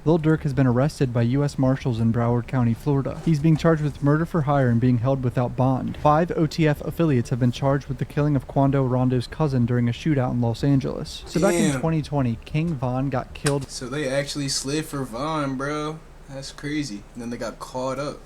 Lil Durk has been arrested by U.S. Marshals in Broward County, Florida. He's being charged with murder for hire and being held without bond. 5 OTF affiliates have been charged with the killing of Quando Rondo's cousin during a shootout in Los Angeles. So back in 2020, King Von got killed. So they actually slid for Von, bro. That's crazy. And then they got caught up.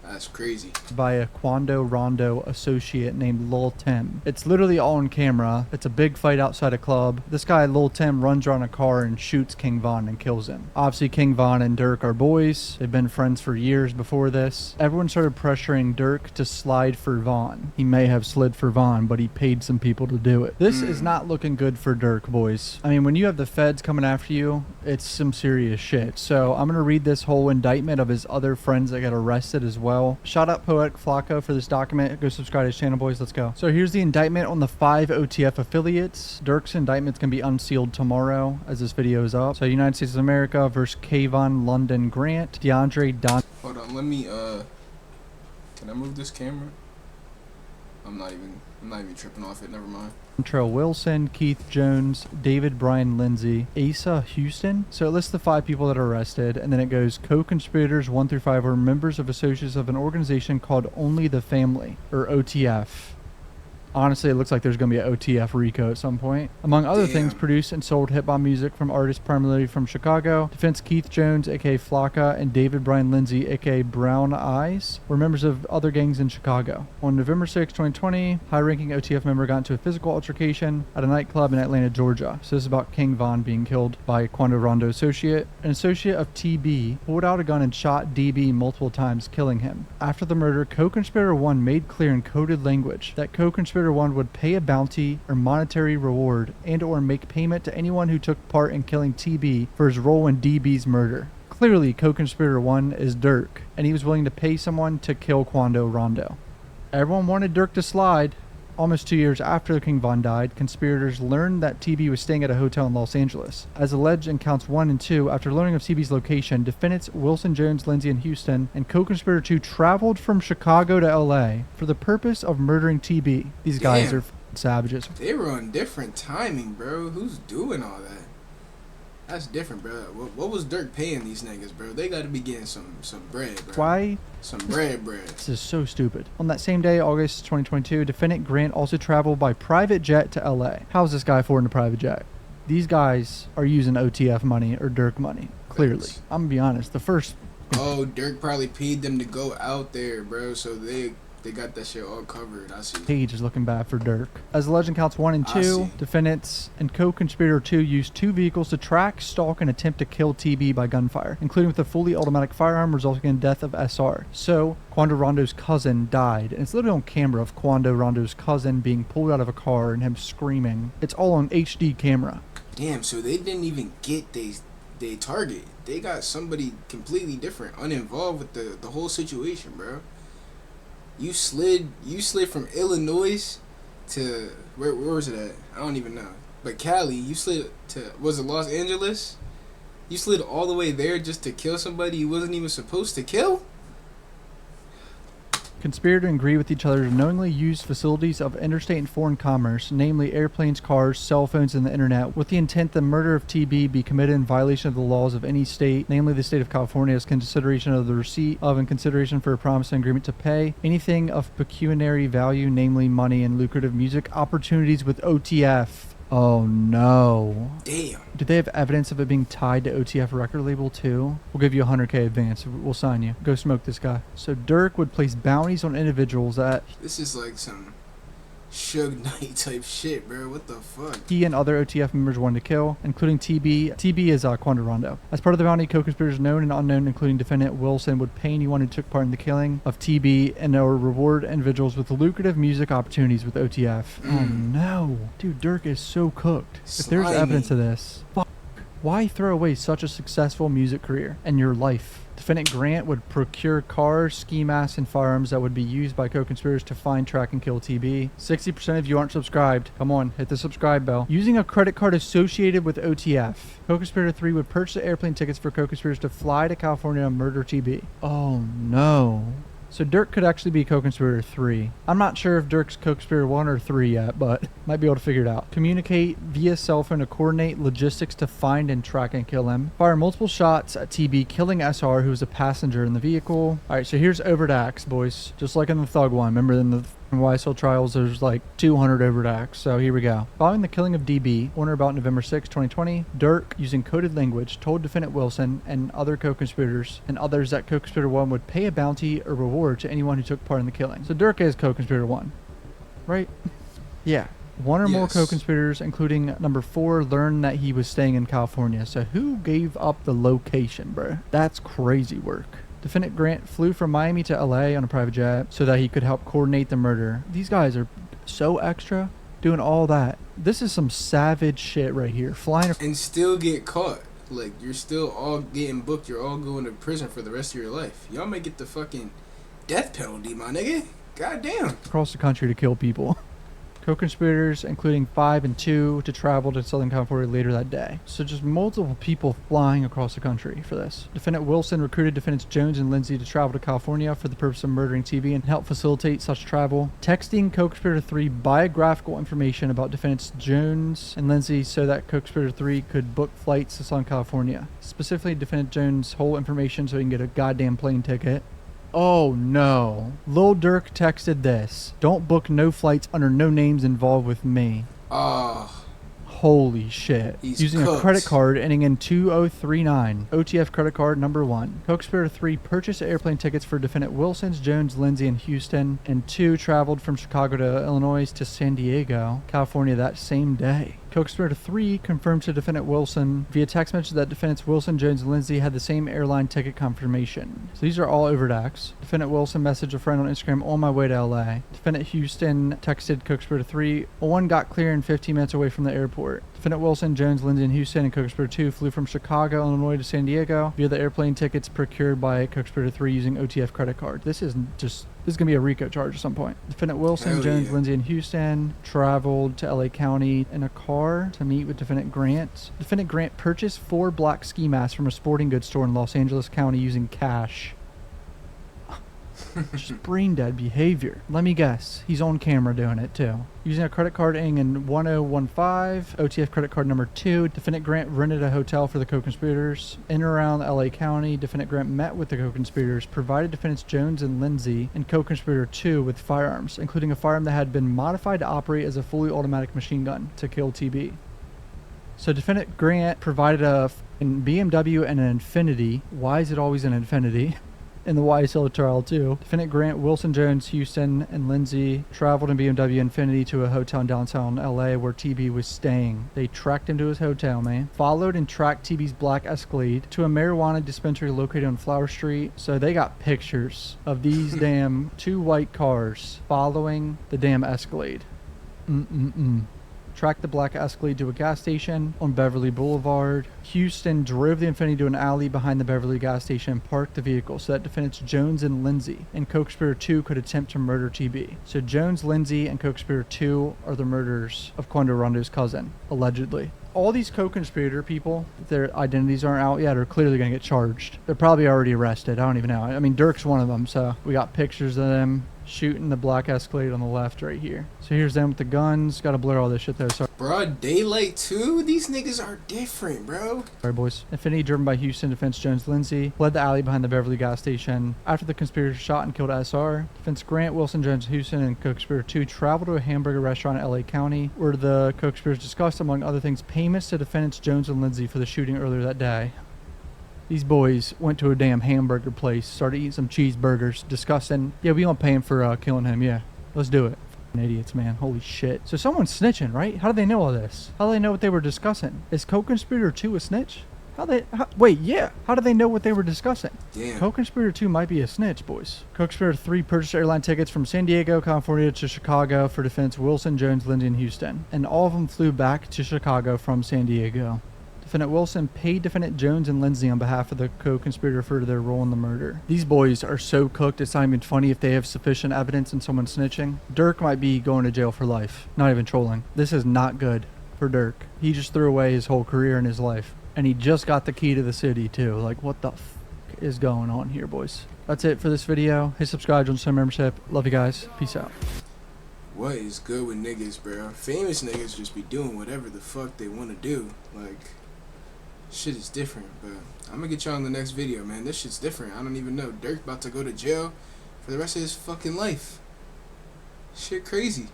That's crazy. By a Quando Rondo associate named Lil Tim. It's literally all on camera. It's a big fight outside a club. This guy, Lil Tim, runs around a car and shoots King Von and kills him. Obviously, King Von and Durk are boys. They've been friends for years before this. Everyone started pressuring Durk to slide for Von. He may have slid for Von, but he paid some people to do it. This is not looking good for Durk, boys. I mean, when you have the feds coming after you, it's some serious shit. So I'm going to read this whole indictment of his other friends that got arrested as well. Shout out Poetic Flacco for this document. Go subscribe to his channel, boys. Let's go. So here's the indictment on the 5 OTF affiliates. Durk's indictment's going to be unsealed tomorrow as this video is up. So United States of America versus Kayvon London Grant, DeAndre Don. Hold on, let me can I move this camera? I'm not even tripping off it, never mind. Dontrell Wilson, Keith Jones, David Brian Lindsay, Asa Houston. So it lists the 5 people that are arrested, and then it goes co-conspirators 1 through 5 are members of associates of an organization called Only the Family, or OTF. Honestly, it looks like there's going to be an OTF RICO at some point. Among other things, produced and sold hip-hop music from artists primarily from Chicago. Defense Keith Jones, a.k.a. Flocka, and David Brian Lindsay, a.k.a. Brown Eyes, were members of other gangs in Chicago. On November 6, 2020, high-ranking OTF member got into a physical altercation at a nightclub in Atlanta, Georgia. So this is about King Von being killed by a Quando Rondo associate. An associate of TB pulled out a gun and shot DB multiple times, killing him. After the murder, co-conspirator 1 made clear in coded language that co-conspirator 1 would pay a bounty or monetary reward and or make payment to anyone who took part in killing TB for his role in DB's murder. Clearly, co-conspirator 1 is Durk, and he was willing to pay someone to kill Quando Rondo. Everyone wanted Durk to slide. Almost 2 years after King Von died, conspirators learned that TB was staying at a hotel in Los Angeles. As alleged in counts 1 and 2, after learning of TB's location, defendants Wilson, Jones, Lindsay, and Houston and co-conspirator 2 traveled from Chicago to LA for the purpose of murdering TB. These guys are savages. They were on different timing, bro. Who's doing all that? That's different, bro. What was Durk paying these niggas, bro? They got to be getting some bread, bro. Why? Some bread. This is so stupid. On that same day, August 2022, defendant Grant also traveled by private jet to LA. How's this guy affording a private jet? These guys are using OTF money or Durk money, clearly. Thanks. I'm gonna be honest. The first... Oh, Durk probably paid them to go out there, bro. So they got that shit all covered. I see. Page is looking bad for Durk. As alleged in counts 1 and 2, defendants and co-conspirator 2 used 2 vehicles to track, stalk, and attempt to kill TB by gunfire, including with a fully automatic firearm, resulting in death of SR. So, Quando Rondo's cousin died, and it's literally on camera of Quando Rondo's cousin being pulled out of a car and him screaming. It's all on HD camera. Damn, so they didn't even get they target. They got somebody completely different, uninvolved with the whole situation, bro. You slid from Illinois to where was it at? I don't even know. But Cali, you slid to, was it Los Angeles? You slid all the way there just to kill somebody you wasn't even supposed to kill? Conspirator and agree with each other to knowingly use facilities of interstate and foreign commerce, namely airplanes, cars, cell phones, and the internet, with the intent the murder of TB be committed in violation of the laws of any state, namely the state of California, as consideration of the receipt of and consideration for a promise and agreement to pay anything of pecuniary value, namely money and lucrative music opportunities with OTF. Oh no. Damn. Do they have evidence of it being tied to OTF record label too? We'll give you a 100K advance. We'll sign you. Go smoke this guy. So Durk would place bounties on individuals that... This is like some Suge Knight type shit, bro. What the fuck? He and other OTF members wanted to kill, including TB. TB is Quando Rondo. As part of the bounty, co-conspirators known and unknown, including defendant Wilson, would pay anyone who took part in the killing of TB and or reward individuals with lucrative music opportunities with OTF. Oh no. Dude, Durk is so cooked. If there's evidence of this, fuck. Why throw away such a successful music career and your life? Defendant Grant would procure cars, ski masks, and firearms that would be used by co-conspirators to find, track, and kill TB. 60% of you aren't subscribed. Come on, hit the subscribe bell. Using a credit card associated with OTF, co-conspirator 3 would purchase airplane tickets for co-conspirators to fly to California and murder TB. Oh no. So Durk could actually be co-conspirator 3. I'm not sure if Durk's co-conspirator 1 or 3 yet, but might be able to figure it out. Communicate via cell phone to coordinate logistics to find and track and kill him. Fire multiple shots at TB, killing SR, who was a passenger in the vehicle. Alright, so here's overt acts, boys. Just like in the Thug one. Remember in the YSL trials, there's like 200 overt acts. So here we go. Following the killing of DB, on or about November 6, 2020, Durk, using coded language, told defendant Wilson and other co-conspirators and others that co-conspirator 1 would pay a bounty or reward to anyone who took part in the killing. So Durk is co-conspirator 1, right? Yeah. One or more co-conspirators, including number 4, learned that he was staying in California. So who gave up the location, bro? That's crazy work. Defendant Grant flew from Miami to LA on a private jet so that he could help coordinate the murder. These guys are so extra, doing all that. This is some savage shit right here. Flying and still get caught. Like, you're still all getting booked. You're all going to prison for the rest of your life. Y'all might get the fucking death penalty, my nigga. Goddamn. across the country to kill people. Co-conspirators, including 5 and 2, to travel to Southern California later that day. So just multiple people flying across the country for this. Defendant Wilson recruited defendants Jones and Lindsay to travel to California for the purpose of murdering TV and help facilitate such travel. Texting co-conspirator 3 biographical information about defendants Jones and Lindsay so that co-conspirator 3 could book flights to Southern California. Specifically, defendant Jones' whole information so he can get a goddamn plane ticket. Oh no. Lil Durk texted this. Don't book no flights under no names involved with me. Holy shit. He's using cooked. a credit card ending in 2039. OTF credit card number 1. Co-conspirator 3 purchased airplane tickets for defendant Wilson's, Jones, Lindsay, and Houston. And 2 traveled from Chicago to Illinois to San Diego, California that same day. Co-conspirator 3 confirmed to defendant Wilson via text message that defendants Wilson, Jones, and Lindsay had the same airline ticket confirmation. So these are all overt acts. Defendant Wilson messaged a friend on Instagram, on my way to LA. Defendant Houston texted co-conspirator 3, one got clear in 15 minutes away from the airport. Defendant Wilson, Jones, Lindsay, and Houston and co-conspirator 2 flew from Chicago, Illinois to San Diego via the airplane tickets procured by co-conspirator 3 using OTF credit card. This is going to be a RICO charge at some point. Defendant Wilson, Hell Jones, yeah. Lindsay, and Houston traveled to LA County in a car to meet with defendant Grant. Defendant Grant purchased 4 black ski masks from a sporting goods store in Los Angeles County using cash. Just brain dead behavior. Let me guess. He's on camera doing it too. Using a credit card ending in 1015, OTF credit card number 2, defendant Grant rented a hotel for the co-conspirators. In and around LA County, defendant Grant met with the co-conspirators, provided defendants Jones and Lindsay and co-conspirator 2 with firearms, including a firearm that had been modified to operate as a fully automatic machine gun to kill TB. So defendant Grant provided a BMW and an Infinity. Why is it always an Infinity? In the YSL trial too. Defendant Grant, Wilson, Jones, Houston, and Lindsay traveled in BMW Infinity to a hotel in downtown LA where TB was staying. They tracked him to his hotel, man. Followed and tracked TB's black Escalade to a marijuana dispensary located on Flower Street. So they got pictures of these damn 2 white cars following the damn Escalade. Tracked the black Escalade to a gas station on Beverly Boulevard. Houston drove the Infiniti to an alley behind the Beverly gas station and parked the vehicle so that defendants Jones and Lindsay and co-conspirator 2 could attempt to murder TB. So Jones, Lindsay, and co-conspirator 2 are the murderers of Quando Rondo's cousin, allegedly. All these co-conspirator people, their identities aren't out yet, are clearly going to get charged. They're probably already arrested. I don't even know. I mean, Durk's one of them, so we got pictures of them shooting the black Escalade on the left right here. So here's them with the guns. Got to blur all this shit though. Sorry. Broad daylight too? These niggas are different, bro. Sorry, boys. Infinity, driven by Houston defense Jones Lindsay, fled the alley behind the Beverly gas station. After the conspirators shot and killed SR, defense Grant, Wilson, Jones, Houston, and co-conspirator 2 traveled to a hamburger restaurant in LA County, where the co-conspirators discussed, among other things, payments to defendants Jones and Lindsay for the shooting earlier that day. These boys went to a damn hamburger place, started eating some cheeseburgers, discussing, yeah, we gonna pay him for killing him, yeah. Let's do it. Idiots, man. Holy shit. So someone's snitching, right? How do they know all this? How do they know what they were discussing? Is co-conspirator 2 a snitch? Wait, yeah. How do they know what they were discussing? Damn. Co-conspirator 2 might be a snitch, boys. Co-conspirator 3 purchased airline tickets from San Diego, California to Chicago for defense Wilson, Jones, Lindsay, and Houston. And all of them flew back to Chicago from San Diego. Defendant Wilson paid defendant Jones and Lindsay on behalf of the co-conspirator for their role in the murder. These boys are so cooked it's not even funny if they have sufficient evidence and someone snitching. Durk might be going to jail for life. Not even trolling. This is not good for Durk. He just threw away his whole career and his life. And he just got the key to the city too. Like, what the f is going on here, boys? That's it for this video. Hit subscribe, join the membership. Love you guys. Peace out. What is good with niggas, bro? Famous niggas just be doing whatever the fuck they want to do. Like, shit is different, but I'm gonna get y'all in the next video, man. This shit's different. I don't even know. Durk about to go to jail for the rest of his fucking life. Shit crazy.